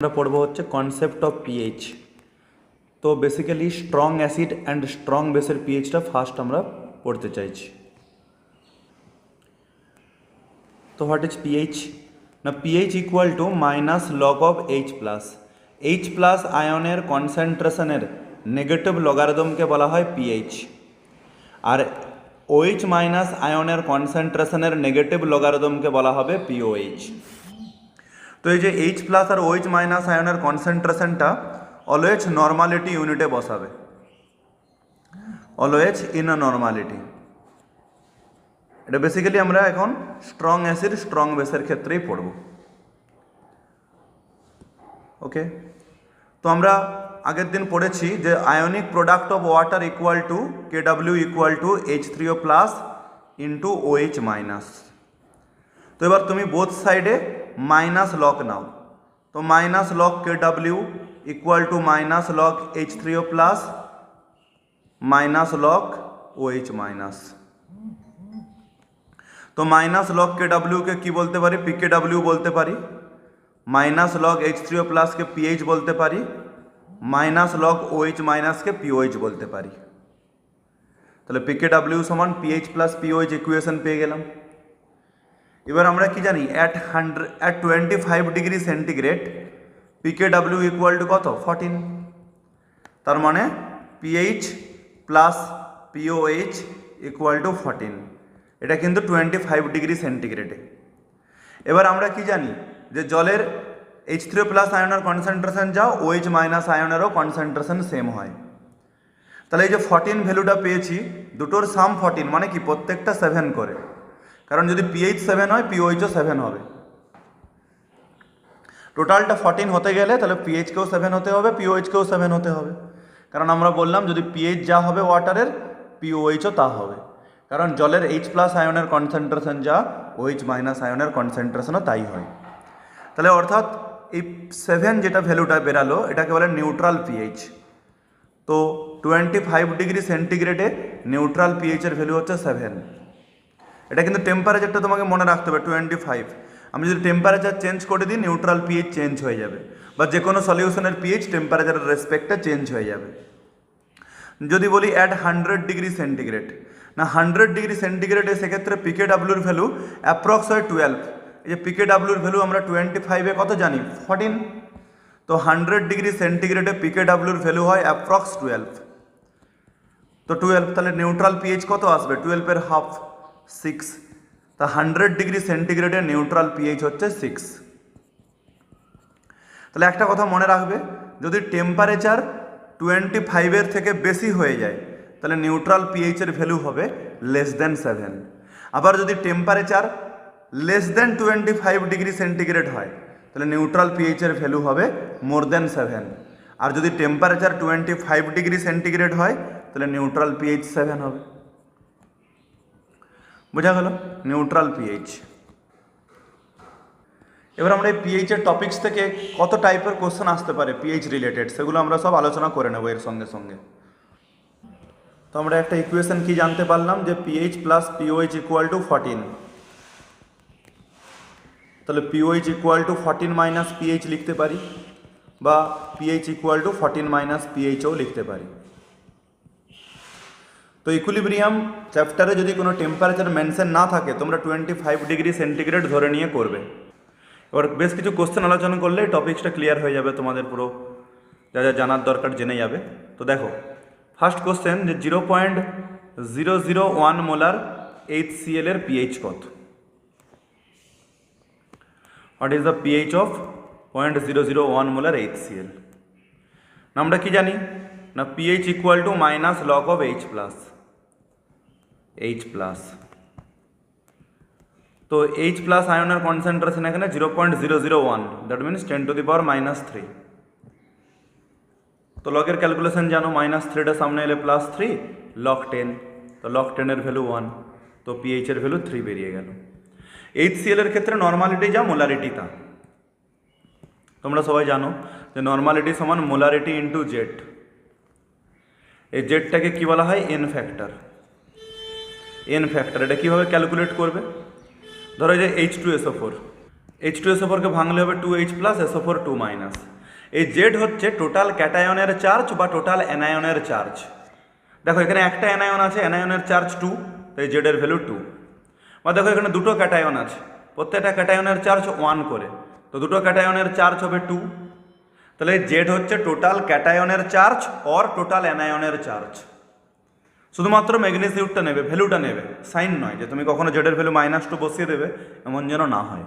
আমরা পড়ব হচ্ছে কনসেপ্ট অফ পিএইচ। তো basically strong acid and strong বেসের পিএইচটা ফার্স্ট আমরা পড়তে চাইছি। তো হোয়াট ইজ পিএইচ? না, pH equal two minus log of H plus. H plus আয়নের কনসেন্ট্রেশনের নেগেটিভ লগারিদমকে বলা হয় পিএইচ, আর ওএইচ মাইনাস আয়নের কনসেন্ট্রেশনের নেগেটিভ লগারিদমকে বলা হবে পিওএইচ। তো এই যে এইচ প্লাস আর ওএইচ মাইনাস আয়নের কনসেন্ট্রেশনটা অলওয়েজ নর্মালিটি ইউনিটে বসাবে, অলওয়েজ ইন আ নর্মালিটি। এটা বেসিক্যালি আমরা এখন স্ট্রং অ্যাসিড স্ট্রং বেসের ক্ষেত্রেই পড়ব। ওকে, তো আমরা আগের দিন পড়েছি যে ionic product of water equal to কেডাব্লিউ equal to H3O plus into OH minus. তো এবার তুমি বোথ সাইডে মাইনাস লগ নাও। তো minus log কেডাব্লিউ equal to minus log H3O plus minus log OH minus. তো মাইনাস লগ কেডাব্লিউকে কী বলতে পারি? পিকেডাব্লিউ বলতে পারি। মাইনাস লগ H3O প্লাসকে পিএইচ বলতে পারি। মাইনাস লগ OH মাইনাসকে পিওএইচ বলতে পারি। তাহলে পিকেডাব্লিউ সমান পিএইচ প্লাস পিওএইচ ইকুয়েশন পেয়ে গেলাম। এবার আমরা কি জানি? অ্যাট 25 ডিগ্রি সেন্টিগ্রেড পিকেডাব্লিউ ইকুয়াল টু কত? 14। তার মানে pH plus pOH equal to 14। এটা কিন্তু 25 ডিগ্রি সেন্টিগ্রেডে। এবার আমরা কি জানি? যে জলের H3O প্লাস আয়নের কনসেন্ট্রেশন যা, OH মাইনাস আয়নেরও কনসেন্ট্রেশন সেম হয়। তাহলে এই যে 14 ভ্যালুটা পেয়েছি, দুটোর সাম 14, মানে কি প্রত্যেকটা 7 করে। কারণ যদি পিএইচ 7 হয় পিওএইচও 7 হবে। টোটালটা 14 হতে গেলে তাহলে পিএইচকেও 7 হতে হবে, পিওএইচকেও 7 হতে হবে। কারণ আমরা বললাম যদি পিএইচ যা হবে ওয়াটারের, পিওএইচও তা হবে। কারণ জলের H প্লাস আয়নের কনসেন্ট্রেশন যা, OH মাইনাস আয়নের কনসেন্ট্রেশনও তাই হয়। তাহলে অর্থাৎ এই 7 যেটা ভ্যালুটা বেরালো, এটাকে বলে নিউট্রাল পিএইচ। তো 25 ডিগ্রি সেন্টিগ্রেডে নিউট্রাল পিএইচের ভ্যালু হচ্ছে 7। এটা কিন্তু টেম্পারেচারটা তোমাকে মনে রাখতে হবে 25। আমি যদি টেম্পারেচার চেঞ্জ করে দিই, নিউট্রাল পিএইচ চেঞ্জ হয়ে যাবে, বা যে কোনো সলিউশনের পিএইচ টেম্পারেচারের রেসপেক্টে চেঞ্জ হয়ে যাবে। যদি বলি অ্যাট 100 ডিগ্রি সেন্টিগ্রেড, না 100 ডিগ্রি সেন্টিগ্রেডে সেক্ষেত্রে পিকেডাব্লিউর ভ্যালু অ্যাপ্রক্স হয় 12। এই যে পিকেডাব্লিউর ভ্যালু আমরা 25-এ কত জানি? 14। তো 100 ডিগ্রি সেন্টিগ্রেডে পিকেডাব্লিউর ভ্যালু হয় অ্যাপ্রক্স 12। তো 12, তাহলে নিউট্রাল পিএইচ কত আসবে? 12-এর হাফ, 6। তা 100 ডিগ্রি সেন্টিগ্রেডে নিউট্রাল পিএইচ হচ্ছে 6। তাহলে একটা কথা মনে রাখবে, যদি টেম্পারেচার 25-এর থেকে বেশি হয়ে যায় তাহলে নিউট্রাল পিএইচের ভ্যালু হবে লেস দেন 7। আবার যদি temperature less than 25 degree centigrade হয় তাহলে নিউট্রাল পিএইচের ভ্যালু হবে মোর দেন 7। আর যদি টেম্পারেচার 25 ডিগ্রি সেন্টিগ্রেড হয় তাহলে নিউট্রাল পিএইচ 7 হবে। বোঝা গেল? Neutral pH. এবার আমরা এই পিএইচের টপিকস থেকে কত টাইপের কোশ্চেন আসতে পারে পিএইচ রিলেটেড, সেগুলো আমরা সব আলোচনা করে নেব এর সঙ্গে সঙ্গে। তো আমরা একটা ইকুয়েশন কি জানতে পারলাম যে pH plus pOH equal to 14। তাহলে pOH equal to 14 minus pH লিখতে পারি, বা পিএইচ ইকুয়াল টু 14 মাইনাস পিএইচও লিখতে পারি। তো ইকুইলিব্রিয়াম চ্যাপ্টারে যদি কোনো টেম্পারেচার মেনশন না থাকে, তোমরা 25 ডিগ্রি সেন্টিগ্রেড ধরে নিয়ে করবে। এবার বেশ কিছু কোশ্চেন আলোচনা করলে টপিকসটা ক্লিয়ার হয়ে যাবে, তোমাদের পুরো যা যা জানার দরকার জেনে যাবে। তো দেখো, ফার্স্ট কোশ্চেন যে 0.001 মোলার HCl এর পিএইচ কত? What is the pH of 0.001 molar HCl? আমরা কি জানি? না pH equal two minus log of H plus. তো H প্লাস আয়নের কনসেন্ট্রেশন এখানে 0.001, দ্যাট মিনস 10⁻³ তো লগের ক্যালকুলেশন জানো, -3টা সামনে এলে +3, লগ 10। তো লগ 10-এর ভ্যালু 1, তো পিএইচের ভ্যালু 3 বেরিয়ে গেল। HCl এর ক্ষেত্রে নর্মালিটি যা, মোলারিটি তা। তোমরা সবাই জানো যে নর্মালিটি সমান মোলারিটি ইন্টু জেড। এই জেডটাকে কী বলা হয়? N factor. এটা কীভাবে ক্যালকুলেট করবে? ধরো যে H2SO4, H2SO4 কে ভাঙলে হবে 2H প্লাস SO4 2 মাইনাস। এই জেড হচ্ছে টোটাল ক্যাটায়নের চার্জ বা টোটাল অ্যানায়নের চার্জ। দেখো এখানে একটা অ্যানায়ন আছে, অ্যানায়নের চার্জ 2, তাই জেডের ভ্যালু 2। বা দেখো এখানে দুটো ক্যাটায়ন আছে, প্রত্যেকটা ক্যাটায়নের চার্জ 1 করে, তো দুটো ক্যাটায়নের চার্জ হবে 2। তাহলে জেড হচ্ছে টোটাল ক্যাটায়নের চার্জ অর টোটাল অ্যানায়নের চার্জ। শুধুমাত্র ম্যাগনিটিউডটা নেবে, ভ্যালুটা নেবে, সাইন নয়, যে তুমি কখনো জেডের ভ্যালু -2 বসিয়ে দেবে, এমন যেন না হয়।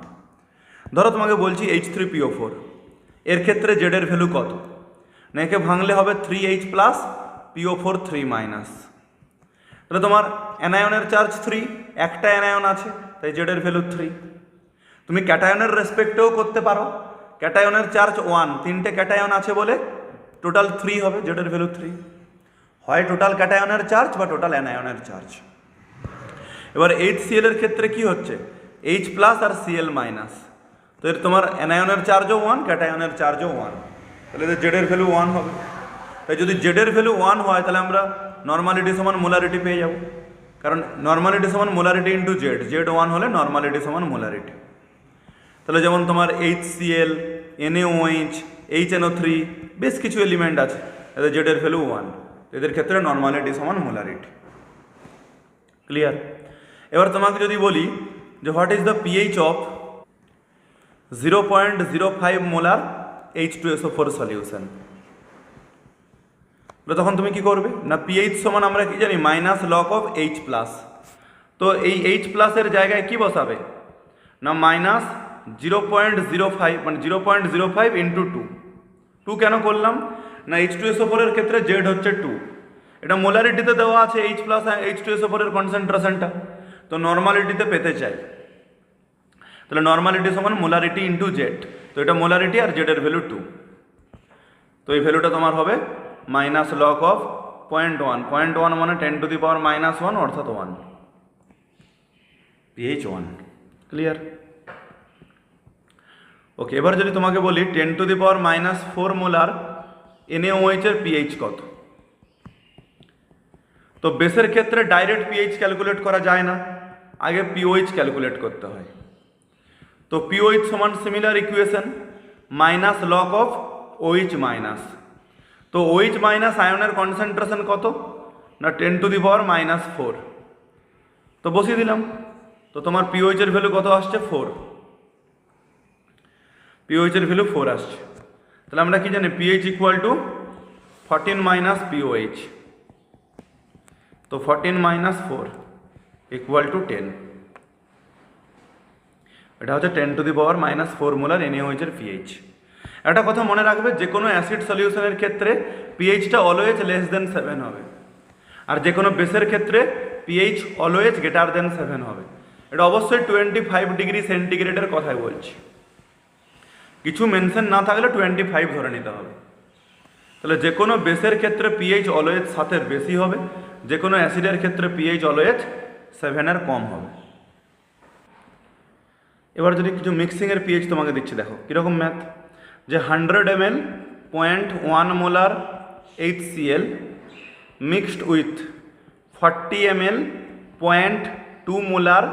ধরো তোমাকে বলছি H3PO4, এর ক্ষেত্রে জেডের ভ্যালু কত? না একে ভাঙলে হবে 3H প্লাস PO4 3 মাইনাস। তাহলে তোমার অ্যানায়নের চার্জ 3, একটা অ্যানায়ন আছে, তাই জেডের ভ্যালু 3। তুমি ক্যাটায়নের রেসপেক্টেও করতে পারো, ক্যাটায়নের চার্জ 1, তিনটে ক্যাটায়ন আছে বলে টোটাল 3 হবে, জেডের ভ্যালু 3। হয় টোটাল ক্যাটায়নের চার্জ বা টোটাল অ্যানায়নের চার্জ। এবার HCl এর ক্ষেত্রে কি হচ্ছে? H প্লাস আর Cl মাইনাস, তো এর তোমার অ্যানায়নের চার্জও 1, ক্যাটায়নের চার্জও 1, তাহলে এদের জেডের ভ্যালু 1 হবে। তাই যদি জেডের ভ্যালু 1 হয় তাহলে আমরা নর্মালিটি সমান মোলারিটি পেয়ে যাব, কারণ নর্মালিটি সমান মোলারিটি ইন্টু জেড, জেড 1 হলে নর্মালিটি সমান মোলারিটি। তাহলে যেমন তোমার HCl, NaOH, HNO3, বেশ কিছু এলিমেন্ট আছে, এদের জেডের ভ্যালু 1, এদের ক্ষেত্রে নর্মালিটি সমান মোলারিটি। ক্লিয়ার? এবার তোমাকে যদি বলি যে what is the pH of 0.05 molar H2SO4 solution, তখন তুমি কি করবে? না পিএইচ সমান আমরা কি জানি minus log of H plus, তো এই H প্লাসের জায়গায় কি বসাবে? না মাইনাস 0.05, মানে 0.05 ইন্টু 2। 2 কেন করলাম? না H2SO4 এর ক্ষেত্রে জেড হচ্ছে 2, এটা মোলারিটিতে দেওয়া আছে H প্লাস H2SO4 এর কনসেন্ট্রেশনটা, তো নর্মালিটিতে পেতে চাই, তাহলে নর্মালিটি সমান মোলারিটি ইন্টু জেড, তো এটা মোলারিটি আর জেডের ভ্যালু 2, তো এই ভ্যালুটা তোমার হবে মাইনাস লগ অফ 0.1, 0.1 মানে 10⁻⁻1 অর্থাৎ 1, pH 1। ক্লিয়ার? ওকে, এবার যদি তোমাকে বলি 10⁻⁻4 মোলার NaOH এর পিএইচ কত? তো বেসের ক্ষেত্রে ডাইরেক্ট পিএইচ ক্যালকুলেট করা যায় না, আগে পিওএইচ ক্যালকুলেট করতে হয়। তো পিওএইচ সমান similar equation, minus log of OH minus, তো OH মাইনাস আয়নের কনসেন্ট্রেশন কত? না 10⁻⁻4, তো বসিয়ে দিলাম, তো তোমার পিওএইচ এর ভ্যালু কত আসছে? 4, পিওএইচ এর ভ্যালু 4 আসছে। তাহলে আমরা কি জানি? PH equal to 14 minus pOH, তো 14 মাইনাস 4 ইকুয়াল টু 10, এটা হচ্ছে 10⁻⁻4 মোলার NaOH এর পিএইচ। একটা কথা মনে রাখবে, যে কোনো অ্যাসিড সলিউশনের ক্ষেত্রে পিএইচটা অলওয়েজ লেস দেন 7 হবে, আর যে কোনো বেসের ক্ষেত্রে পিএইচ অলওয়েজ গ্রেটার দেন 7 হবে। এটা অবশ্যই 25 ডিগ্রি সেন্টিগ্রেডের কথাই বলছি, কিছু মেনশন না থাকলে 25 ধরে নিতে হবে। তাহলে যে কোনো বেসের ক্ষেত্রে পিএইচ অলওয়েজ 7-এর বেশি হবে, যে কোনো অ্যাসিডের ক্ষেত্রে পিএইচ অলওয়েজ 7-এর কম হবে। এবার যদি কিছু মিক্সিংয়ের পিএইচ তোমাকে দিচ্ছি, দেখো কীরকম ম্যাথ, যে 100 ml 0.1 molar HCl mixed with 40 ml 0.2 molar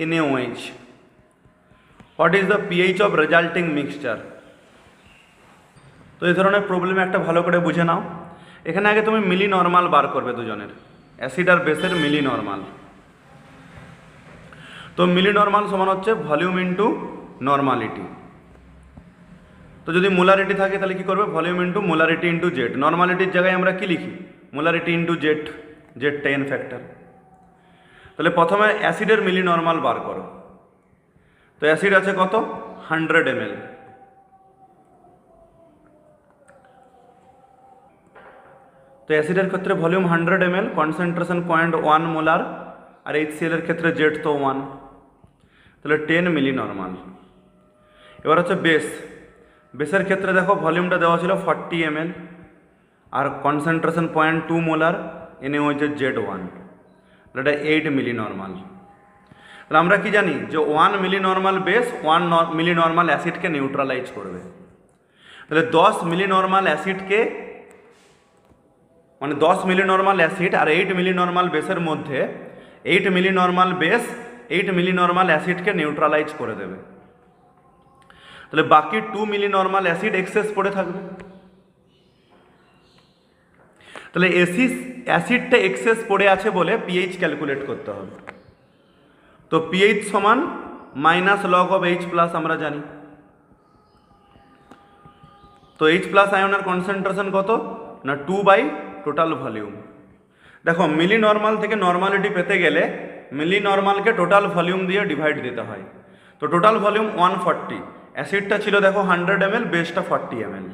NaOH, what is the pH of resulting mixture? তো এই ধরনের প্রবলেমে একটা ভালো করে বুঝে নাও, এখানে আগে তুমি মিলি নর্মাল বার করবে দুজনের, অ্যাসিড আর বেসের মিলি নর্মাল। তো মিলি নর্মাল সমান হচ্ছে ভলিউম ইন্টু নর্মালিটি, তো যদি মোলারিটি থাকে তাহলে কি করবে? Volume into molarity into Z. নর্মালিটির জায়গায় আমরা কি লিখি? Molarity into Z, Z 10 factor. তাহলে প্রথমে অ্যাসিডের মিলি নর্মাল বার করো, তো অ্যাসিড আছে কত? 100 ml, তো অ্যাসিডের ক্ষেত্রে ভলিউম 100 ml, কনসেন্ট্রেশন 0.1 মোলার, আর HCl এর ক্ষেত্রে জেড তো 1, তাহলে 10 মিলি নর্মাল। এবার হচ্ছে বেস, বেসের ক্ষেত্রে দেখো ভলিউমটা দেওয়া ছিল 40 ml আর কনসেন্ট্রেশন 0.2 মোলার, NaOH এর জেড 1, তাহলে এটা 8 মিলি নর্মাল। তাহলে আমরা কি জানি? যে 1 মিলি নর্মাল বেস 1 মিলি নর্মাল অ্যাসিডকে নিউট্রালাইজ করবে। তাহলে 10 মিলি নর্মাল অ্যাসিডকে, মানে 10 মিলি নর্মাল অ্যাসিড আর 8 মিলি নর্মাল বেসের মধ্যে 8 মিলি নর্মাল বেস 8 মিলি নর্মাল অ্যাসিডকে নিউট্রালাইজ করে দেবে। তাহলে বাকি 2 মিলি নর্মাল অ্যাসিড এক্সেস পড়ে থাকবে। তাহলে অ্যাসিডটা এক্সেস পড়ে আছে বলে পিএইচ ক্যালকুলেট করতে হবে। তো পিএইচ সমান minus log of H plus আমরা জানি। তো এইচ প্লাস আয়নের কনসেন্ট্রেশন কত না 2 বাই টোটাল ভলিউম। দেখো মিলি নর্মাল থেকে নর্মালিটি পেতে গেলে মিলি নর্মালকে টোটাল ভলিউম দিয়ে ডিভাইড দিতে হয়। তো টোটাল ভলিউম 140, অ্যাসিডটা ছিল দেখো 100 ml, বেসটা 40 ml।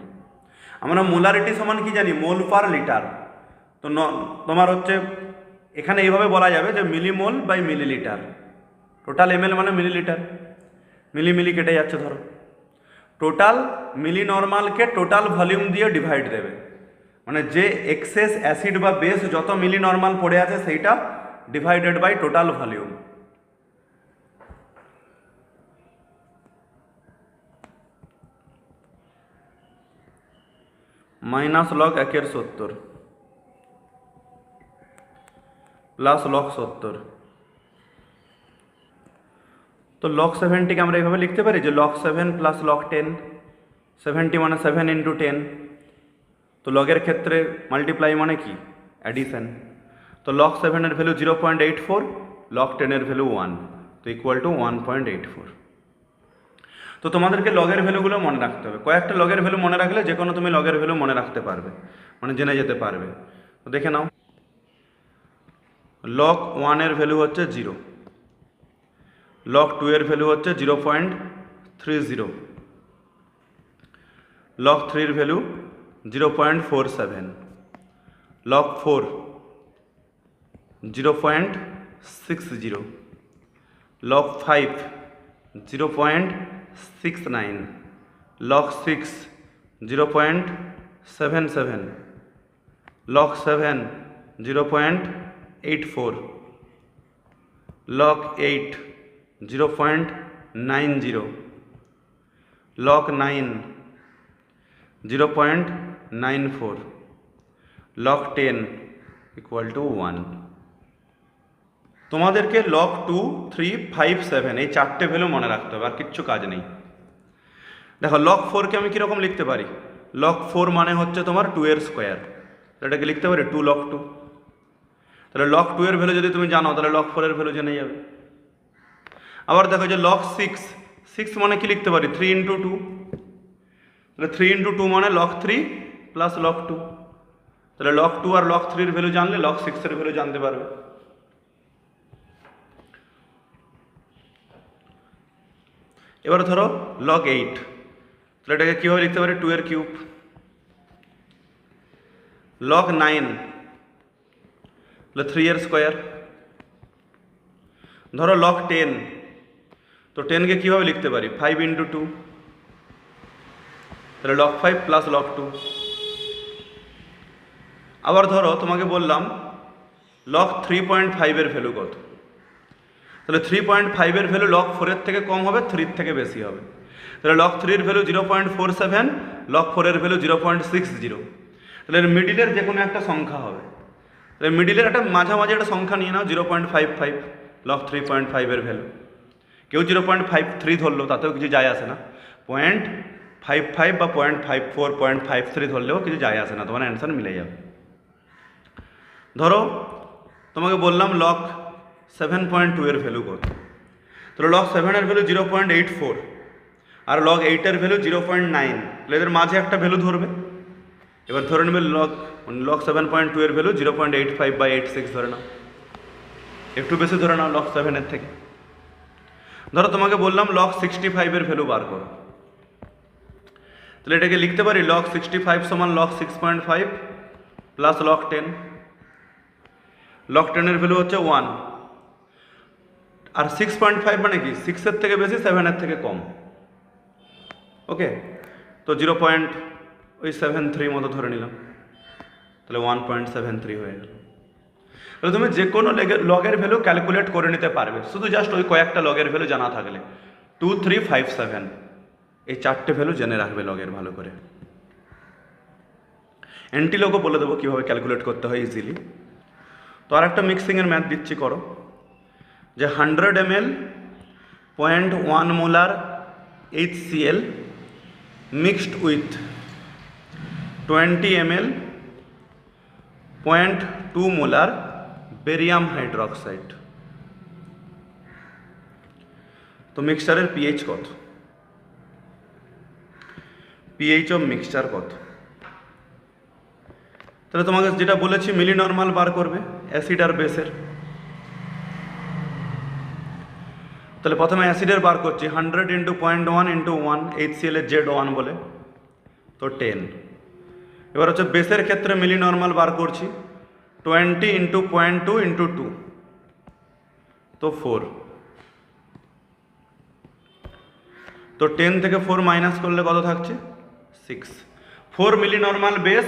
আমরা মোলারিটি সমান কি জানি, মোল পার লিটার। তো তোমার হচ্ছে এখানে এইভাবে বলা যাবে যে millimole by millilitre. Total mL মানে মিলিলিটার, মিলি কেটে যাচ্ছে ধরো। টোটাল মিলি নর্মালকে টোটাল ভলিউম দিয়ে ডিভাইড দেবে, মানে যে এক্সেস অ্যাসিড বা বেস যত মিলি নর্মাল পড়ে আছে সেইটা divided by total volume. Minus log 1/70 plus log 70। তো লগ 70কে আমরা এইভাবে লিখতে পারি যে লগ 7 প্লাস লগ 10, 70 মানে 7 ইন্টু 10। তো লগের ক্ষেত্রে মাল্টিপ্লাই মানে কি, অ্যাডিশন। তো লগ 7-এর ভ্যালু 0.84, লগ 10-এর ভ্যালু 1, তো ইকুয়াল টু 1.84। তো তোমাদেরকে লগের ভ্যালুগুলো মনে রাখতে হবে। কয়েকটা লগের ভ্যালু মনে রাখলে যে কোনো তুমি লগের ভ্যালু মনে রাখতে পারবে, মানে জেনে যেতে পারবে। তো দেখে নাও, লগ 1-এর ভ্যালু হচ্ছে 0, লগ 2-এর ভ্যালু হচ্ছে 0.30, লগ 3-এর value 0.47, log 4 0.60, log 5 0.69, log 6 0.77, log 7 0.84, log 8 0.90, log 9 0.94, log 10 equal to 1। তোমাদেরকে লগ 2, 3, 5, 7 এই চারটে ভ্যালু মনে রাখতে হবে, আর কিচ্ছু কাজ নেই। দেখো লগ 4কে আমি কীরকম লিখতে পারি, লগ 4 মানে হচ্ছে তোমার 2-এর স্কোয়ার, এটাকে লিখতে পারি 2 log 2। তাহলে লগ 2-এর ভ্যালু যদি তুমি জানো তাহলে লগ 4-এর ভ্যালু জেনে যাবে। আবার দেখো যে লগ 6 মানে কি লিখতে পারি 3 ইন্টু 2, তাহলে 3 ইন্টু 2 মানে লগ 3 প্লাস লগ 2। তাহলে লগ 2 আর লগ 3-এর ভ্যালু জানলে লগ 6-এর ভ্যালু জানতে পারবে। এবার ধরো লগ 8, তাহলে এটাকে কীভাবে লিখতে পারি 2-এর কিউব। লগ 9 তাহলে 3-এর স্কোয়ার। ধরো লগ 10, তো 10কে কীভাবে লিখতে পারি 5 ইন্টু 2, তাহলে লগ 5 প্লাস লগ 2। আবার ধরো তোমাকে বললাম লগ 3.5-এর ভ্যালু কত, তাহলে 3.5-এর ভ্যালু লগ 4-এর থেকে কম হবে, 3-এর থেকে বেশি হবে। তাহলে লগ 3-এর ভ্যালু 0.47, লগ 4-এর ভ্যালু 0.60। তাহলে এর মিডিলের যে কোনো একটা সংখ্যা হবে। তাহলে মিডিলের একটা মাঝামাঝি একটা সংখ্যা নিয়ে নাও 0.55, লগ 3.5-এর ভ্যালু। কেউ 0.53 ধরলো তাতেও কিছু যায় আসে না, 0.55 বা 0.54, 0.53 ধরলেও কিছু যায় আসে না, তোমার অ্যান্সার মিলে যাবে। ধরো তোমাকে বললাম লগ 7.2-এর ভ্যালু কত, তাহলে লগ 7-এর ভ্যালু 0.84 আর লগ 8-এর ভ্যালু 0.9, তাহলে এদের মাঝে একটা ভ্যালু ধরবে। এবার ধরে নেবে লগ 7.2-এর ভ্যালু 0.85 বা 86 ধরে নাও, একটু বেশি ধরে নাও লগ 7-এর থেকে। ধরো তোমাকে বললাম লগ 65-এর ভ্যালু বার করো, তাহলে এটাকে লিখতে পারি লগ 65 সমান লগ 6.5 প্লাস লগ 10। লগ 10-এর ভ্যালু হচ্ছে 1, আর 6.5 মানে কি 6-এর থেকে বেশি 7-এর থেকে কম। ওকে, তো 0.73 মতো ধরে নিলাম, তাহলে 1.73 হয়ে গেল। তাহলে তুমি যে কোনো লগের ভ্যালু ক্যালকুলেট করে নিতে পারবে, শুধু জাস্ট ওই কয়েকটা লগের ভ্যালু জানা থাকলে। 2, 3, 5, 7 এই চারটে ভ্যালু জেনে রাখবে লগের ভালো করে। অ্যান্টি লগও বলে দেবো কীভাবে ক্যালকুলেট করতে হয় ইজিলি। তো আর একটা মিক্সিংয়ের ম্যাথ দিচ্ছি, করো যে 100 ml 0.1 molar HCl mixed with 20 ml 0.2 molar barium hydroxide. তো মিক্সচারের পিএইচ কত? পিএইচ অফ মিক্সচার কত? তাহলে তোমাকে যেটা বলেছি মিলি নর্মাল বার করবে অ্যাসিড আর বেসের। তাহলে প্রথমে অ্যাসিডের বার করছি 100 ইন্টু 0.1 ইন্টু 1 HCl এর Z1 বলে, তো 10। এবার হচ্ছে বেসের ক্ষেত্রে মিলি নর্মাল বার করছি 20 ইন্টু 0.2 ইন্টু 2, তো 4। তো 10 থেকে 4 মাইনাস করলে কত থাকছে? 6। 4 মিলি নর্মাল বেস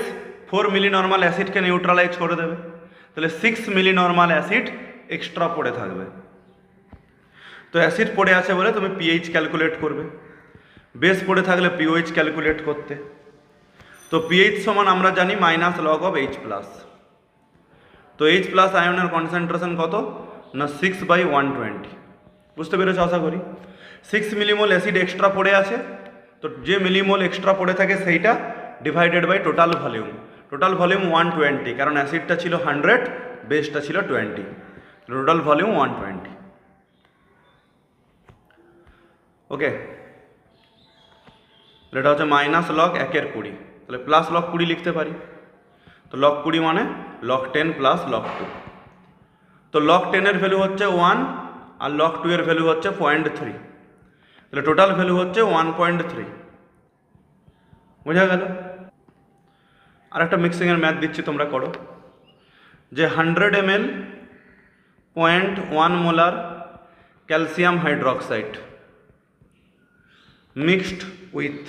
4 মিলি নর্মাল অ্যাসিডকে নিউট্রালাইজ করে দেবে, তাহলে 6 মিলি নর্মাল অ্যাসিড এক্সট্রা পড়ে থাকবে। তো অ্যাসিড পড়ে আছে বলে তুমি পিএইচ ক্যালকুলেট করবে, বেস পড়ে থাকলে পিওএইচ ক্যালকুলেট করতে। তো পিএইচ সমান আমরা জানি minus log of H plus. তো H প্লাস আয়নের কনসেন্ট্রেশন কত না 6/120। বুঝতে পেরেছো আশা করি। 6 মিলিমোল অ্যাসিড এক্সট্রা পড়ে আছে, তো যে মিলিমোল এক্সট্রা পড়ে থাকে সেইটা divided by total volume. Total volume 120, কারণ অ্যাসিডটা ছিল 100, বেসটা ছিল 20, টোটাল ভলিউম 120। ওকে, এটা হচ্ছে মাইনাস লগ 1/20, তাহলে প্লাস লগ 20 লিখতে পারি। তো লগ 20 মানে লগ 10 প্লাস লগ 2। তো লগ 10 এর ভ্যালু হচ্ছে 1 আর লগ 2 এর ভ্যালু হচ্ছে 0.3, তাহলে টোটাল ভ্যালু হচ্ছে 1.3। বোঝা গেল? আর একটা মিক্সিংয়ের ম্যাথ দিচ্ছি, তোমরা করো। যে 100 ml 0.1 molar calcium hydroxide mixed with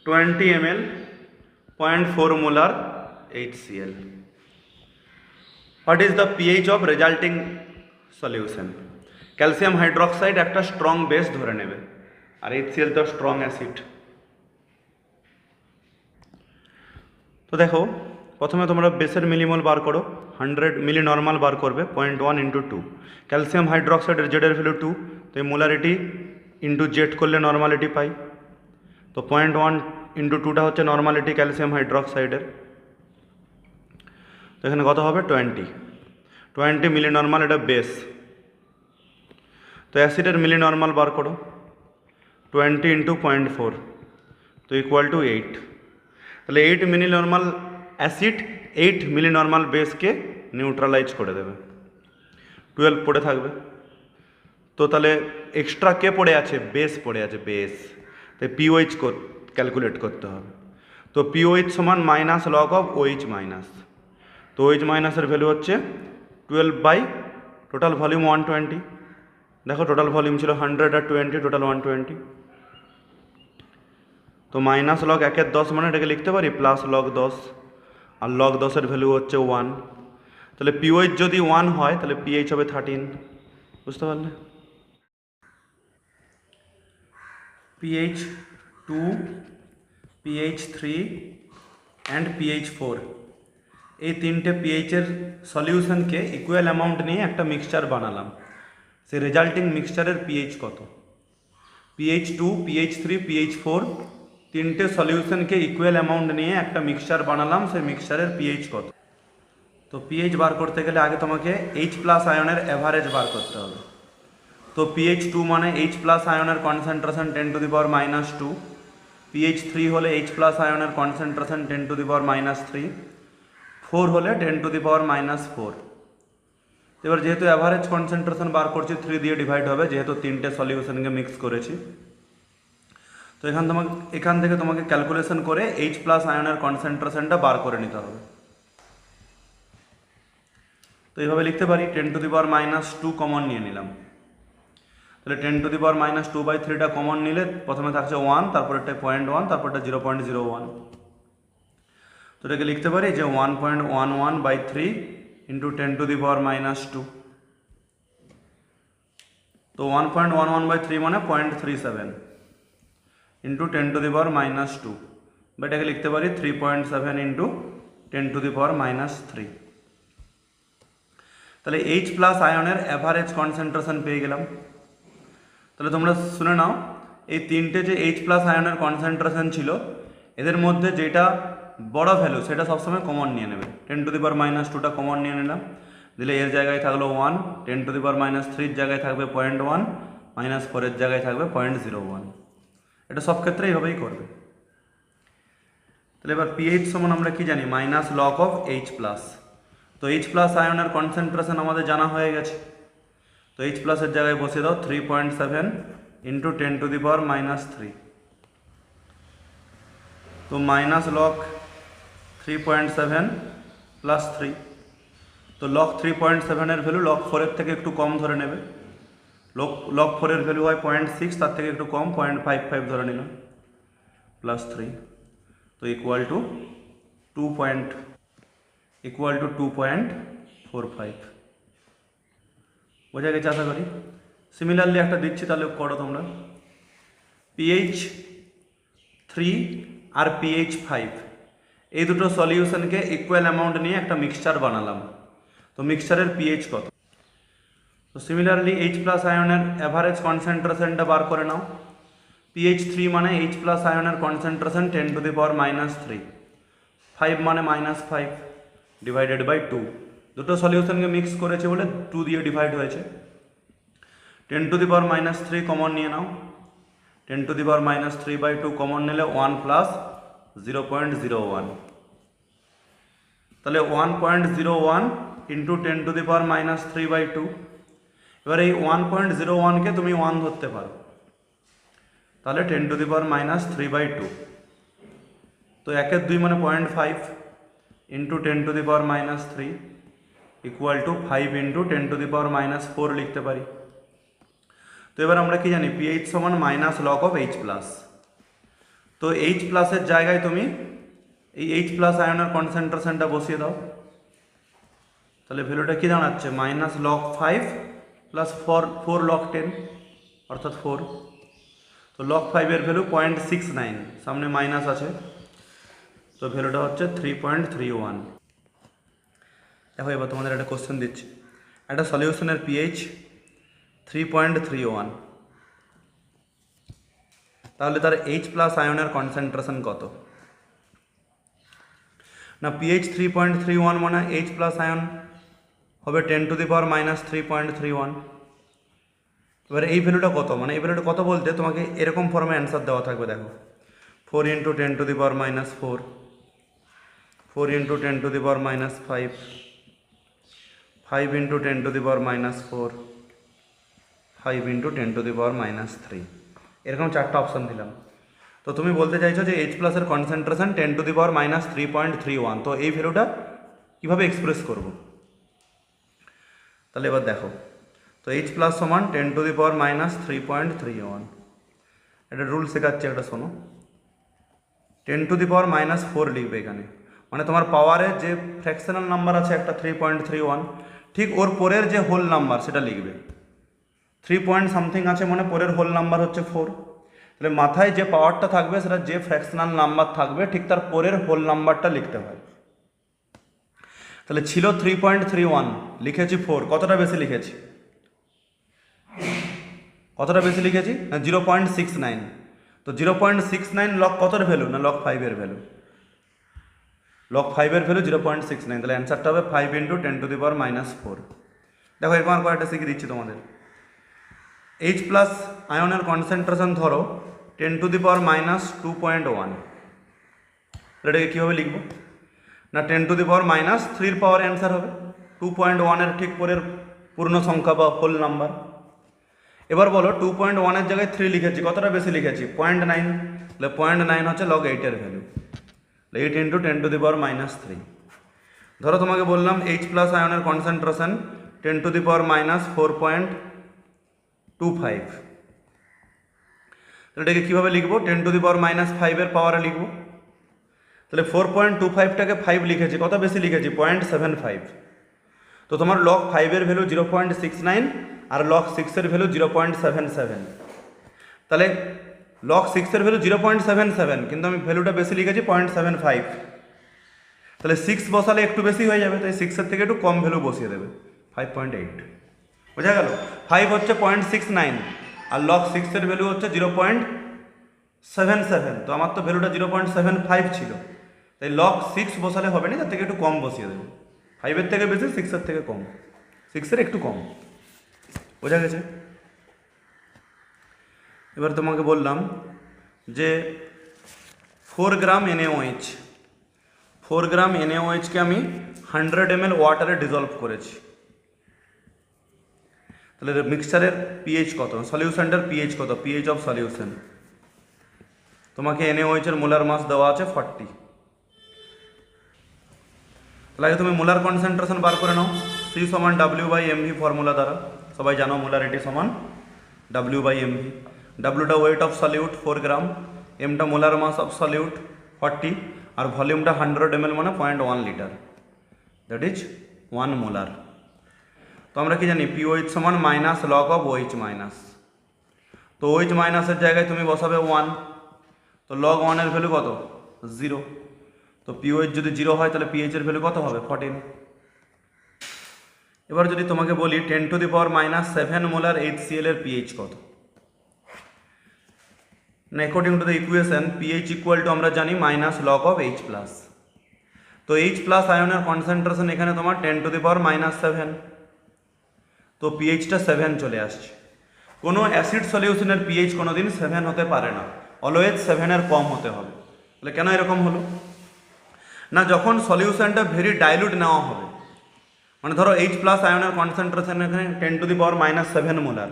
20 ml 0.4 molar HCl. What is the pH of resulting solution? Calcium hydroxide একটা স্ট্রং বেস ধরে নেবে, আর HCl তো স্ট্রং অ্যাসিড। তো দেখো, প্রথমে তোমরা বেসের মিলিমোল বার করো, 100 মিলি নর্মাল বার করবে 0.1 ইন্টু 2। ক্যালসিয়াম হাইড্রোক্সাইডের জেডের ভ্যালু 2, তো এই মোলারিটি ইন্টু জেড করলে নর্মালিটি পাই। তো 0.1 ইন্টু 2টা হচ্ছে নর্মালিটি ক্যালসিয়াম হাইড্রোক্সাইডের। তো এখানে কত হবে? 20 মিলি নর্মাল, এটা বেস। তো অ্যাসিডের মিলি নর্মাল বার করো 20 ইন্টু 0.4, তো ইকুয়াল টু 8। তাহলে 8 মিলি নর্মাল অ্যাসিড 8 মিলি নর্মাল বেসকে নিউট্রালাইজ করে দেবে, 12 পড়ে থাকবে। তো তাহলে এক্সট্রা কে পড়ে আছে? বেস পড়ে আছে, বেস। তাই পিওএইচ ক্যালকুলেট করতে হবে। তো পিওএইচ সমান minus log of OH minus. তো ওএইচ মাইনাসের ভ্যালু হচ্ছে 12 বাই টোটাল ভলিউম 120। দেখো টোটাল ভলিউম ছিল 100 আর 20, টোটাল 120। তো মাইনাস লগ 1/10 মানে এটাকে লিখতে পারি প্লাস লগ 10, আর লগ 10-এর ভ্যালু হচ্ছে 1। তাহলে পিওএইচ যদি 1 হয় তাহলে পিএইচ হবে 13। বুঝতে পারলে? pH 2, pH 3 অ্যান্ড pH 4, এই তিনটে পিএইচের সলিউশনকে ইকুয়াল অ্যামাউন্ট নিয়ে একটা মিক্সচার বানালাম। সেই রেজাল্টিং মিক্সচারের পিএইচ কত? pH 2, pH 3, pH 4 তিনটে সলিউশনকে ইকুয়াল অ্যামাউন্ট নিয়ে একটা মিক্সচার বানালাম, সেই মিক্সচারের পিএইচ কত? তো পিএইচ বার করতে গেলে আগে তোমাকে H প্লাস আয়নের অ্যাভারেজ বার করতে হবে। তো pH 2 মানে H প্লাস আয়নের কনসেন্ট্রেশন 10⁻², pH 3 হলে H প্লাস আয়নের কনসেন্ট্রেশন 10⁻³ 4 হলে 10⁻⁴। এবার যেহেতু অ্যাভারেজ কনসেন্ট্রেশন বার করছি 3 দিয়ে ডিভাইড হবে, যেহেতু তিনটে সলিউশনকে মিক্স করেছি। তো এখান থেকে তোমাকে ক্যালকুলেশন করে H প্লাস আয়নের কনসেন্ট্রেশনটা বার করে নিতে হবে। তো এইভাবে লিখতে পারি 10⁻² কমন নিয়ে নিলাম, তাহলে 10⁻²/3টা কমন নিলে প্রথমে থাকছে 1, তারপরেরটা 0.1, তারপরটা 0.01। তো এটাকে লিখতে পারি যে 1.11/3 ইন্টু 10⁻²। তো 1.11/3 মানে 0.37 ইন্টু 10⁻², বা এটাকে লিখতে পারি 3.7 ইন্টু 10⁻³ তাহলে H প্লাস আয়নের অ্যাভারেজ কনসেন্ট্রেশন পেয়ে গেলাম। তাহলে তোমরা শুনে নাও, এই তিনটে যে এইচ প্লাস আয়নের কনসেন্ট্রেশন ছিল এদের মধ্যে যেটা বড় ভ্যালু সেটা সবসময় কমন নিয়ে নেবে। 10⁻²টা কমন নিয়ে নিলাম, দিলে এর জায়গায় থাকলো 1, 10⁻³ জায়গায় থাকবে 0.1, -4 জায়গায় থাকবে 0.01। এটা সব ক্ষেত্রে এইভাবেই করবে। তাহলে এবার পিএইচ সমান আমরা কি জানি, -log(H+) তো এইচ প্লাস আয়নের কনসেন্ট্রেশন আমাদের জানা হয়ে গেছে। তো এইচ প্লাসের জায়গায় বসিয়ে দাও 3.7 × 10⁻³ তো -log(3.7 + 3 তো log(3.7) এর ভ্যালু log(4) এর থেকে একটু কম ধরে নেবে। log(4) এর ভ্যালু হয় 0.6, তার থেকে একটু কম 0.55 ধরে নিলাম, +3 তো ইকুয়াল টু 2.45। বোঝা গেছে আশা করি। সিমিলারলি একটা দিচ্ছি, তাহলে করো তোমরা। pH 3 আর pH 5 এই দুটো সলিউশনকে ইকুয়াল অ্যামাউন্ট নিয়ে একটা মিক্সচার বানালাম। তো মিক্সচারের pH কত? তো সিমিলারলি এইচ প্লাস আয়নের অ্যাভারেজ কনসেন্ট্রেশনটা বার করে নাও। pH 3 মানে এইচ প্লাস আয়নের কনসেন্ট্রেশন 10⁻³ 5 মানে -5 ডিভাইডেড বাই 2। দুটো সলিউশনকে মিক্স করেছে বলে 2 দিয়ে ডিভাইড হয়েছে। 10⁻³ কমন নিয়ে নাও, 10⁻³ / 2 কমন নিলে 1 + 0.01, তাহলে 1.01 × 10⁻³ / 2। এবার এই 1.01কে তুমি 1 ধরতে পারো, তাহলে 10⁻³ / 2 তো 1/2 মানে 0.5 × 10⁻³ ইকুয়াল টু 5 × 10⁻⁴ লিখতে পারি। তো এবার আমরা কি জানি, pH সমান -log(H+) তো H প্লাসের জায়গায় তুমি এই এইচ প্লাস আয়নের কনসেন্ট্রেশনটা বসিয়ে দাও, তাহলে ভ্যালুটা কি দাঁড়াচ্ছে, -log5 + 4 log10 অর্থাৎ 4। তো log5 এর ভ্যালু 0.69, সামনে মাইনাস আছে, তো ভ্যালুটা হচ্ছে 3.31। দেখো এবার তোমাদের একটা কোশ্চেন দিচ্ছি, একটা সলিউশনের pH 3.31, তাহলে তার এইচ প্লাস আয়নের কনসেন্ট্রেশন কত? না, pH 3.31 মানে এইচ প্লাস আয়ন হবে 10⁻³ এবার এই ভ্যালুটা কত, মানে এই ভ্যালুটা কত বলতে তোমাকে এরকম ফর্মে অ্যান্সার দেওয়া থাকবে। দেখো 4 × 10⁻⁴, 4 × 10⁻⁵, 5 × 10⁻⁴, 5 × 10⁻³ এরকম 4টা অপশান দিলাম। তো তুমি বলতে চাইছো যে এইচ প্লাসের কনসেন্ট্রেশন 10⁻³ তো এই ভ্যালুটা কীভাবে এক্সপ্রেস করব? তাহলে এবার দেখো, তো এইচ প্লাস সমান 10⁻³ একটা রুল শেখাচ্ছে, একটা শোনো। 10⁻⁴ লিখবে এখানে, মানে তোমার পাওয়ারে যে ফ্র্যাকশনাল নাম্বার আছে একটা 3.31, ঠিক ওর পরের যে হোল নাম্বার সেটা লিখবে। 3 আছে মানে পরের হোল নাম্বার হচ্ছে 4, তাহলে মাথায় যে পাওয়ারটা থাকবে সেটা যে ফ্র্যাকশনাল নাম্বার থাকবে ঠিক তার পরের হোল নাম্বারটা লিখতে হয়। তাহলে ছিল 3.31, লিখেছি 4, কতটা বেশি লিখেছি? কতটা বেশি লিখেছি না 0.69। তো 0.69 লগ কতর ভ্যালু, না log5 এর ভ্যালু। log5 এর ভ্যালু 0.69, তাহলে অ্যান্সারটা হবে 5 × 10⁻⁴। দেখো এরকম আর কয়েকটা শিখিয়ে দিচ্ছি তোমাদের। এইচ প্লাস আয়নের কনসেন্ট্রেশন ধরো 10⁻².1, এটাকে কীভাবে লিখবো না 10⁻³ পাওয়ার অ্যান্সার হবে, 2.1 এর ঠিক পরের পূর্ণ সংখ্যা বা হোল নাম্বার। এবার বলো 2.1 এর জায়গায় 3 লিখেছি, কতটা বেশি লিখেছি? 0.9, তাহলে 0.9 হচ্ছে log8 এর ভ্যালু, 8 × 10⁻³ ধরো তোমাকে বললাম এইচ প্লাস আয়নের কনসেন্ট্রেশন 10⁻⁴.25, তাহলে এটাকে কীভাবে লিখবো? 10⁻⁵ এর পাওয়ারে লিখবো, তাহলে 4.25টাকে 5 লিখেছি, কত বেশি লিখেছি? 0.75। তো তোমার log5 এর ভ্যালু 0.69 আর log6 এর ভ্যালু 0.77, তাহলে log6 এর ভ্যালু 0.77, কিন্তু আমি ভ্যালুটা বেশি লিখেছি 0.75, তাহলে 6 বসালে একটু বেশি হয়ে যাবে, তাই 6 এর থেকে একটু কম ভ্যালু বসিয়ে দেবে, 5.8। বোঝা গেল? 5 হচ্ছে 0.69 আর লগ 6 এর ভ্যালু হচ্ছে 0.77, তো আমার তো ভ্যালুটা 0.75 ছিল, তাই লগ 6 বসালে হবে না, তার থেকে একটু কম বসিয়ে দেবো। 5-এর থেকে বেশি, 6-এর থেকে কম, 6-এর একটু কম। বোঝা গেছে? এবার তোমাকে বললাম যে 4 গ্রাম NaOH, 4 গ্রাম NaOH-কে আমি 100 ml ওয়াটারে ডিজলভ করেছি। তাহলে মিক্সচারের পিএইচ কত, সলিউশনটার পিএইচ কত, পিএইচ অফ সলিউশন। তোমাকে NaOH এর মোলার মাস দেওয়া আছে 40। তাহলে আগে তুমি মোলার কনসেন্ট্রেশন বার করে নাও। C সমান W/mv ফর্মুলা দ্বারা, সবাই জানো মোলারিটি সমান W/mv। ডাব্লুটা ওয়েট অফ সলিউট 4 গ্রাম, এমটা মোলার মাস অফ সলিউট 40, আর ভলিউমটা 100 ml মানে 0.1 লিটার, দ্যাট ইজ 1 মোলার। তো আমরা কি জানি POH সমান minus log of OH minus, তো OH মাইনাসের জায়গায় তুমি বসাবে 1, তো লগ 1 এর ভ্যালু কত, 0, তো POH যদি 0 হয় তাহলে pH এর ভ্যালু কত হবে, 14। এবার যদি তোমাকে বলি 10⁻⁻7 মোলার HCl এর pH কত, না according to the equation pH equal to আমরা জানি minus log of H plus, তো H প্লাস আয়নের কনসেন্ট্রেশন এখানে তোমার 10⁻⁻7, তো পিএইচটা 7 চলে আসছে। কোনো অ্যাসিড সলিউশনের পিএইচ কোনো দিন 7 হতে পারে না, অলওয়েজ 7-এর কম হতে হবে। তাহলে কেন এরকম হলো না, যখন সলিউশনটা ভেরি ডাইলুট নেওয়া হবে, মানে ধরো H প্লাস আয়নের কনসেন্ট্রেশন এখানে 10⁻⁻7 মোলার,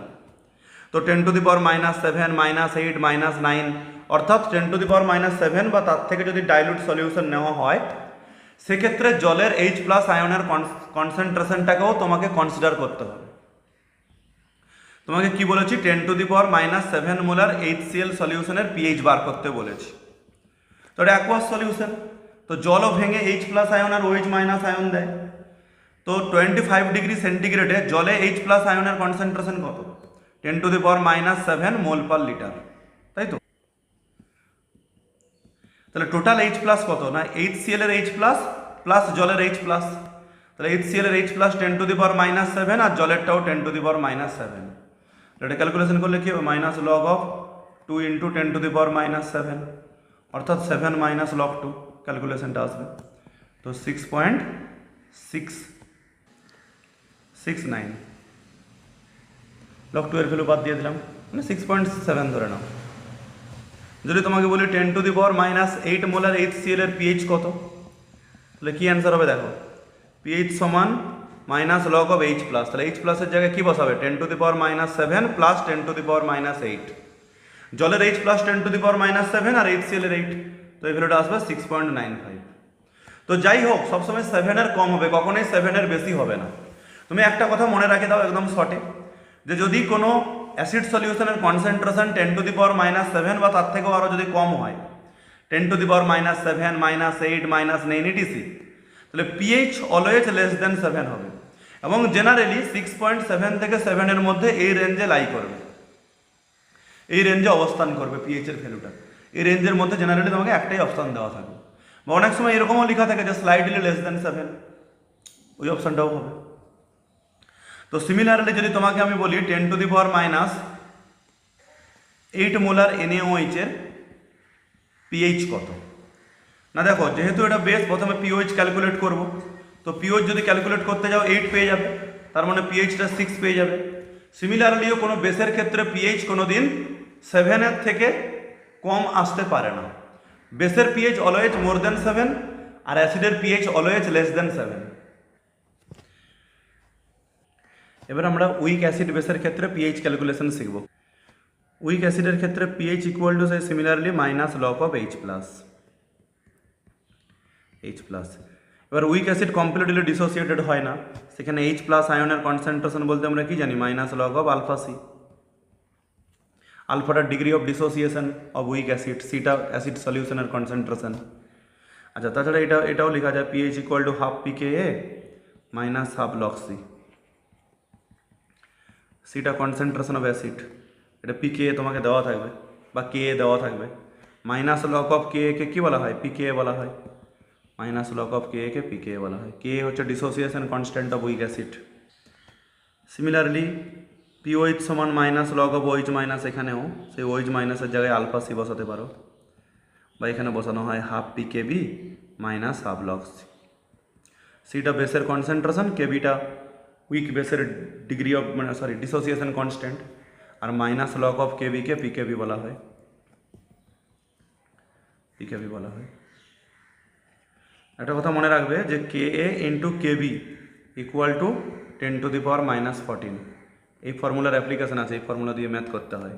তো 10⁻⁻7 -8 -9 অর্থাৎ 10⁻⁻7 বা তার থেকে যদি ডাইলুট সলিউশন নেওয়া হয়, সেক্ষেত্রে জলের H প্লাস আয়নের কনসেন্ট্রেশনটাকেও তোমাকে কনসিডার করতে হবে। তোমাকে কি বলেছি, 10⁻⁻7 মোলার HCl সলিউশনের পিএইচ বার করতে বলেছি। তো এটা অ্যাকুয়াস সলিউশন, তো জলও ভেঙে H প্লাস আয়ন আর OH মাইনাস আয়ন দেয়। তো 25 ডিগ্রি সেন্টিগ্রেডে জলে H প্লাস আয়নের কনসেন্ট্রেশন কত, 10⁻⁻7 মোল পার লিটার, তাই তো? তাহলে টোটাল H প্লাস কত না, HCl এর H প্লাস প্লাস জলের H প্লাস, তাহলে HCl এর H প্লাস 10⁻⁻7 আর জলেরটাও 10⁻⁻7। এটা ক্যালকুলেশন করলে কি হবে, মাইনাস লগ অফ 2 × 10⁻7, অর্থাৎ 7 মাইনাস লগ 2 ক্যালকুলেশনটা আসবে, তো 6.669 লগ 2 এর ভ্যালু বাদ দিয়ে দিলাম, মানে 6.7 ধরে নাও। যদি তোমাকে বলি 10⁻8 মোলার HCl এর পিএইচ কত, তাহলে কি অ্যান্সার হবে দেখো, পিএইচ সমান minus log of H plus, তাহলে H প্লাসের জায়গায় কি বসাবে, 10⁻7 প্লাস 10⁻8, জলের H প্লাস 10⁻7 আর HCl এর 8, তো এই ভ্যালুটা আসবে 6.95। তো যাই হোক সবসময় 7-এর কম হবে, কখনোই 7-এর বেশি হবে না। তুমি একটা কথা মনে রাখে দাও একদম শর্টে, যে যদি কোনো অ্যাসিড সলিউশনের কনসেন্ট্রেশন 10⁻7 বা তার থেকেও আরও যদি কম হয়, 10⁻7 -8 -9 etc, তাহলে পিএইচ অলওয়েজ লেস দেন 7 হবে, এবং জেনারেলি 6.7 থেকে 7-এর মধ্যে এই রেঞ্জে লাই করবে, এই রেঞ্জে অবস্থান করবে পিএইচ এর ভ্যালুটা, এই রেঞ্জের মধ্যে জেনারেলি তোমাকে একটাই অপশান দেওয়া থাকবে, বা অনেক সময় এরকমও লেখা থাকে যে স্লাইডলি লেস দেন 7, ওই অপশানটাও হবে। তো সিমিলারলি যদি তোমাকে আমি বলি 10⁻8 মোলার NaOH এর পিএইচ কত, না দেখো যেহেতু এটা বেস, প্রথমে পিওএইচ ক্যালকুলেট করব, তো পিওএইচ যদি ক্যালকুলেট করতে যাও 8 পেয়ে যাবে, তার মানে পিএইচটা 6 পেয়ে যাবে। সিমিলারলিও কোনো বেসের ক্ষেত্রে পিএইচ কোনো দিন 7-এর থেকে কম আসতে পারে না, বেসের পিএইচ অলওয়েজ মোর দেন 7 আর অ্যাসিডের পিএইচ অলওয়েজ লেস দেন 7। এবার আমরা উইক অ্যাসিড বেসের ক্ষেত্রে পিএইচ ক্যালকুলেশন শিখব। উইক অ্যাসিডের ক্ষেত্রে pH equal two similarly minus log of H plus, এবার উইক অ্যাসিড কমপ্লিটলি ডিসোসিয়েটেড হয় না, সেখানে H প্লাস আয়নের কনসেন্ট্রেশন বলতে আমরা কি জানি, minus log of alpha C, আলফাটার degree of dissociation of weak acid, সিটা অ্যাসিড সলিউশনের কনসেন্ট্রেশন। আচ্ছা তাছাড়া এটাও লেখা যায় pH equal to half pKa minus half log C, সিটা কনসেন্ট্রেশন অফ অ্যাসিড, এটা pKa তোমাকে দেওয়া থাকবে বা Ka দেওয়া থাকবে, মাইনাস লগ অফ Ka কে কী বলা হয়, pKa বলা হয়, মাইনাস লগ অফ Ka কে pKa বলা হয়। Ka হচ্ছে dissociation constant of weak acid. Similarly pOH সমান minus log of OH minus, এখানেও সেই ওইচ মাইনাসের জায়গায় আলফা সি বসাতে পারো, বা এখানে বসানো হয় half p K b minus half log C. সিটা বেসের কনসেন্ট্রেশন, কেবিটা উইক বেসের ডিগ্রি অফ ডিসোসিয়েশন কনস্ট্যান্ট, আর মাইনাস লগ অফ কেবিকে পিকেবি বলা হয়, পিকেবি বলা হয়। একটা কথা মনে রাখবে যে কে এ ইন্টু কেবি ইকুয়াল টু 10⁻⁻14, এই ফর্মুলার অ্যাপ্লিকেশন আছে, এই ফর্মুলা দিয়ে ম্যাথ করতে হয়।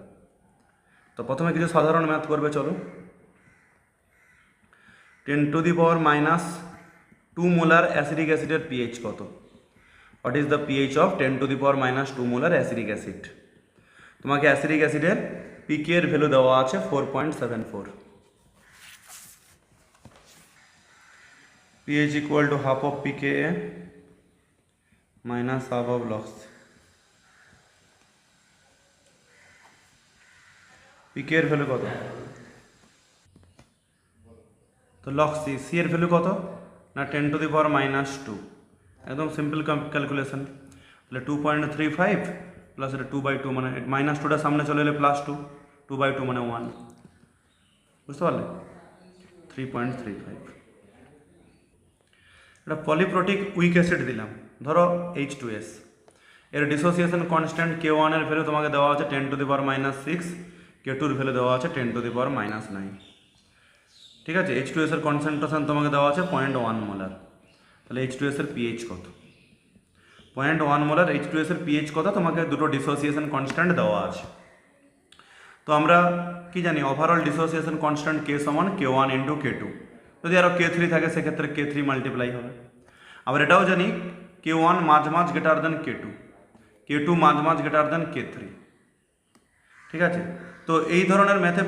তো প্রথমে কিছু সাধারণ ম্যাথ করবে, চলো। 10⁻2 মোলার অ্যাসিডিক অ্যাসিডের পিএইচ কত? What is the pH of 10⁻2 molar acidic acid? তোমাকে অ্যাসিডিক অ্যাসিডের পিকে এর ভ্যালু দেওয়া আছে 4.74, pH equal to half of pKa minus half of log C। pK এর ভ্যালু কত? তো log C, C এর ভ্যালু কত না 10⁻2, একদম সিম্পল ক্যালকুলেশন। তাহলে 2.35 প্লাস এটা 2/2, মানে -2টা সামনে চলে এলে +2, 2/2 মানে 1, বুঝতে পারলে? 3.35। এটা পলিপ্রোটিক উইক অ্যাসিড দিলাম, ধরো H2S, এর ডিসোসিয়েশন কনস্ট্যান্ট K1 এর ভ্যালু তোমাকে দেওয়া আছে 10⁻6, K2 এর ভ্যালু দেওয়া আছে 10⁻9। ঠিক আছে, H2S এর কনসেন্ট্রেশন তোমাকে দেওয়া আছে 0.1 মোলার। তাহলে H2S এর পিএইচ কত? 0.1 মোলার H2S এর পিএইচ কত? তোমাকে দুটো ডিসোসিয়েশন কনস্ট্যান্ট দেওয়া আছে। তো আমরা কি জানি, ওভারঅল ডিসোসিয়েশন কনস্ট্যান্ট K সমান K1 ইন্টু K2, যদি আরও K3 থাকে সেক্ষেত্রে K3 মাল্টিপ্লাই হবে। আবার এটাও জানি K1 মাঝ গ্রেটার দেন K2, K2 মাঝ গ্রেটার দেন K3। ঠিক আছে, তো এই ধরনের ম্যাথে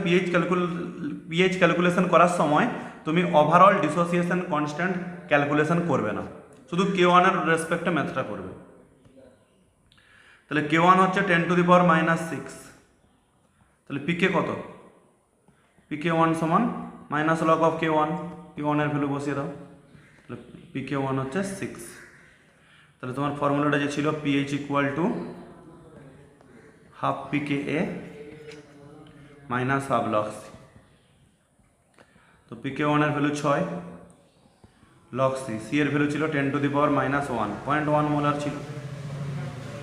পিএইচ ক্যালকুলেশন করার সময় তুমি ওভারঅল ডিসোসিয়েশন কনস্ট্যান্ট ক্যালকুলেশন করবে না, শুধু K1 এর রেসপেক্টে ম্যাথটা করবে। তাহলে K1 হচ্ছে 10⁻6, তাহলে পিকে কত? PK1 সমান minus log of K1, K1 এর ভ্যালু বসিয়ে দাও, তাহলে PK1 হচ্ছে 6। তাহলে তোমার ফর্মুলাটা যে ছিল pH equal to half pKa minus half log C। তো PK1 এর ভ্যালু 6, লগ C, C এর ভ্যালু ছিল 10⁻1, 0.1 মোলার ছিল,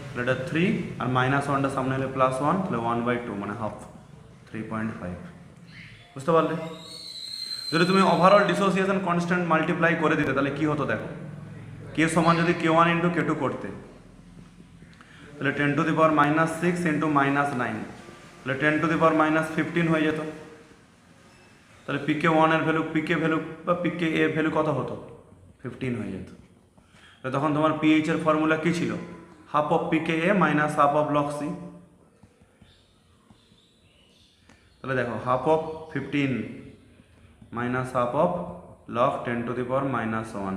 তাহলে এটা 3, আর -1টা সামনে এলে +1, তাহলে 1/2 মানে হাফ, 3.5। বুঝতে পারলে? যদি তুমি ওভারঅল ডিসোসিয়েশন কনস্ট্যান্ট মাল্টিপ্লাই করে দিতে তাহলে কি হতো দেখো, K সমান যদি K1 ইন্টু K2 করতে, তাহলে 10⁻6 ইন্টু -9, তাহলে 10⁻15 হয়ে যেত। তাহলে PK1 এর ভ্যালু, পিকে ভ্যালু বা পিকে এর ভ্যালু কত হতো? 15 হয়ে যেত। তখন তোমার পিএইচ এর ফর্মুলা কি ছিল? Half of PKa minus half of log C। তাহলে দেখো half of 15 minus half of log 10⁻1,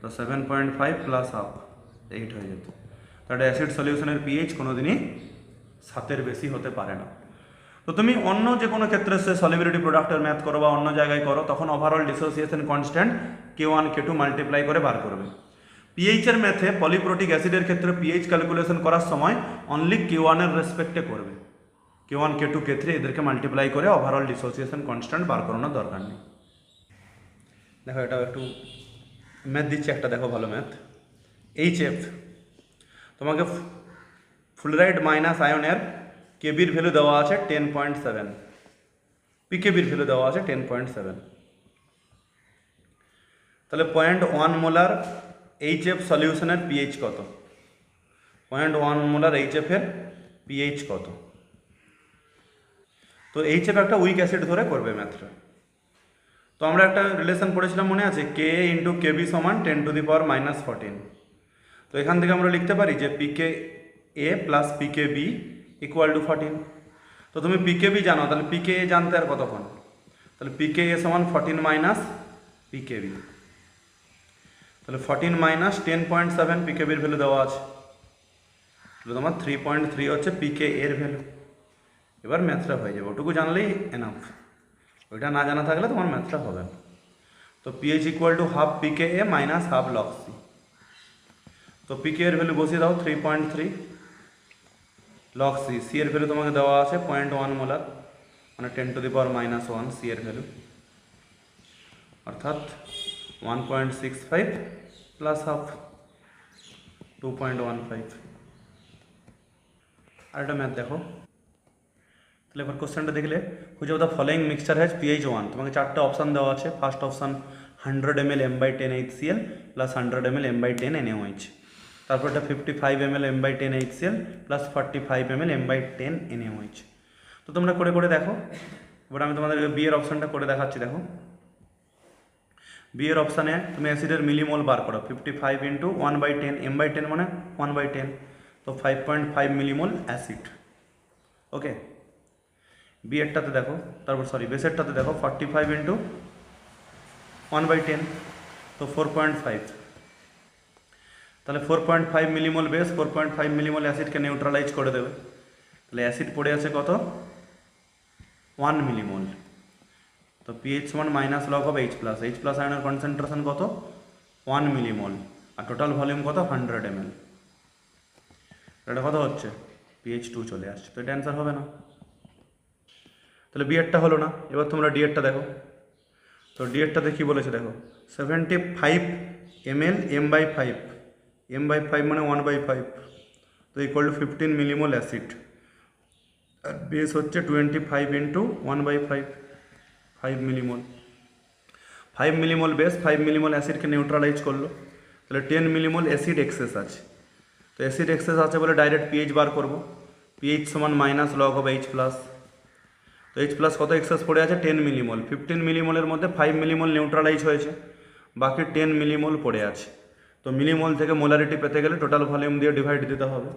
তো 7.5 প্লাস হাফ 8 হয়ে যেত। তাহলে অ্যাসিড সলিউশনের পিএইচ কোনোদিনই 7-এর বেশি হতে পারে না। তো তুমি অন্য যে কোনো ক্ষেত্রে সে সলিবিলিটি প্রোডাক্টের ম্যাথ করো বা অন্য জায়গায় করো, তখন overall dissociation constant K1 K2 multiply করে বার করবে। পিএইচ এর ম্যাথে পলিপ্রোটিক অ্যাসিডের ক্ষেত্রে পিএইচ ক্যালকুলেশন করার সময় অনলি K1 এর রেসপেক্টে করবে, K1 K2 K3 এদেরকে মাল্টিপ্লাই করে ওভারঅল ডিসোসিয়েশন কনস্ট্যান্ট বার করানোর দরকার নেই। দেখো এটাও একটু ম্যাথ দিচ্ছে একটা, দেখো ভালো ম্যাথ। HF, তোমাকে ফ্লুরাইড মাইনাস আয়নের কেবির ভ্যালু দেওয়া আছে 10.7, পিকেবির ভ্যালু দেওয়া আছে 10.7। তাহলে 0.1 মোলার HF সলিউশনের পিএইচ কত? 0.1 মোলার HF এর পিএইচ কত? তো HF একটা উইক অ্যাসিড ধরে করবে ম্যাথটা। তো আমরা একটা রিলেশন পড়েছিলাম, মনে আছে? Ka ইন্টু Kb সমান 10⁻14। তো এখান থেকে আমরা লিখতে পারি যে PKa plus PKb equal to 14। তো তুমি PKb জানো, তাহলে PKa জানতে আর কতক্ষণ? তাহলে PKa সমান 14 মাইনাস PKb, তাহলে 14 মাইনাস 10.7 PKbর ভ্যালু দেওয়া আছে, তাহলে তোমার 3.3 হচ্ছে PKa এর ভ্যালু। এবার ম্যাথটা হয়ে যাবে, ওটুকু জানলেই এনাফ, ওইটা না জানা থাকলে তোমার ম্যাথটা হবে না। তো pH equal to half PKa minus half log C। তো PKa এর ভ্যালু বসিয়ে দাও 3.3, লগ সি, সি এর ভ্যালু তোমাকে দেওয়া আছে 0.1 মোলার, মানে 10⁻⁻1 সি এর ভ্যালু, অর্থাৎ 1.65 প্লাস হাফ 2.15। আর একটা ম্যাথ দেখো, তাহলে এবার কোশ্চেনটা দেখলে, which of the following mixture has pH 1, তোমাকে 4টা অপশান দেওয়া আছে। First option 100 ml m/10 HCl plus 100 ml m/10 NaOH, তারপর এটা 55 ml m/10 HCl plus 45 ml m/10 NaOH। তো তোমরা করে করে দেখো। এবার আমি তোমাদের বি এর অপশানটা করে দেখাচ্ছি। দেখো, বি এর অপশানে তুমি অ্যাসিডের মিলিমোল বার করো, 55 ইন্টু 1/10, m/10 মানে 1/10, তো 5.5 মিলিমোল অ্যাসিড। ওকে, বি এরটাতে দেখো, তারপর বেসেরটাতে দেখো 45 ইন্টু 1/10, তো 4.5, তাহলে 4.5 মিলিমোল বেস 4.5 মিলিমোল অ্যাসিডকে নিউট্রালাইজ করে দেবে। তাহলে অ্যাসিড পড়ে আছে কত, 1 মিলিমোল। তো পিএইচ সমান minus log of H plus আয়নের কনসেন্ট্রেশন কত, 1 মিলিমোল, আর টোটাল ভলিউম কত, 100 ml। এটা কত হচ্ছে, পিএইচ 2 চলে আসছে, তো এটা অ্যান্সার হবে না। তাহলে বি এরটা হলো না। এবার তোমরা ডি এরটা দেখো। তো ডি এরটাতে কী বলেছে দেখো, 75 ml m/5, m/5 মানে 1/5, তো ইকুয়াল টু 15 মিলিমোল অ্যাসিড, আর বেস হচ্ছে 25 into 1/5, 5 millimole. 5 millimole base 5 millimole অ্যাসিডকে নিউট্রালাইজ করলো, তাহলে 10 মিলিমোল অ্যাসিড এক্সেস আছে। তো অ্যাসিড এক্সেস আছে বলে ডাইরেক্ট পিএইচ বার করবো, পিএইচ সমান minus log of H plus. তো এইচ প্লাস কত এক্সেস পড়ে আছে, 10 মিলিমোল। 15 মিলিমোলের মধ্যে 5 মিলিমোল নিউট্রালাইজ হয়েছে, বাকি 10 মিলিমোল পড়ে আছে। তো মিলিমোল থেকে মোলারিটি পেতে গেলে টোটাল ভলিউম দিয়ে ডিভাইড দিতে হবে।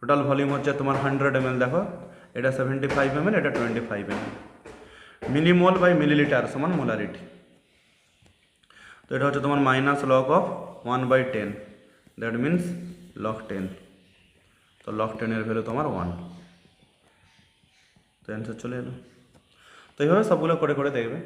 টোটাল ভলিউম হচ্ছে তোমার 100 ml, দেখো এটা 75 ml, এটা 25 ml। মিলিমোল বাই মিলিলিটার সমান মোলারিটি, তো এটা হচ্ছে তোমার minus log of 1/10, that means log 10, তো লগ 10 এর ভ্যালু তোমার 1, তো অ্যান্সার চলে এলো। তো এইভাবে সবগুলো করে করে দেখবে।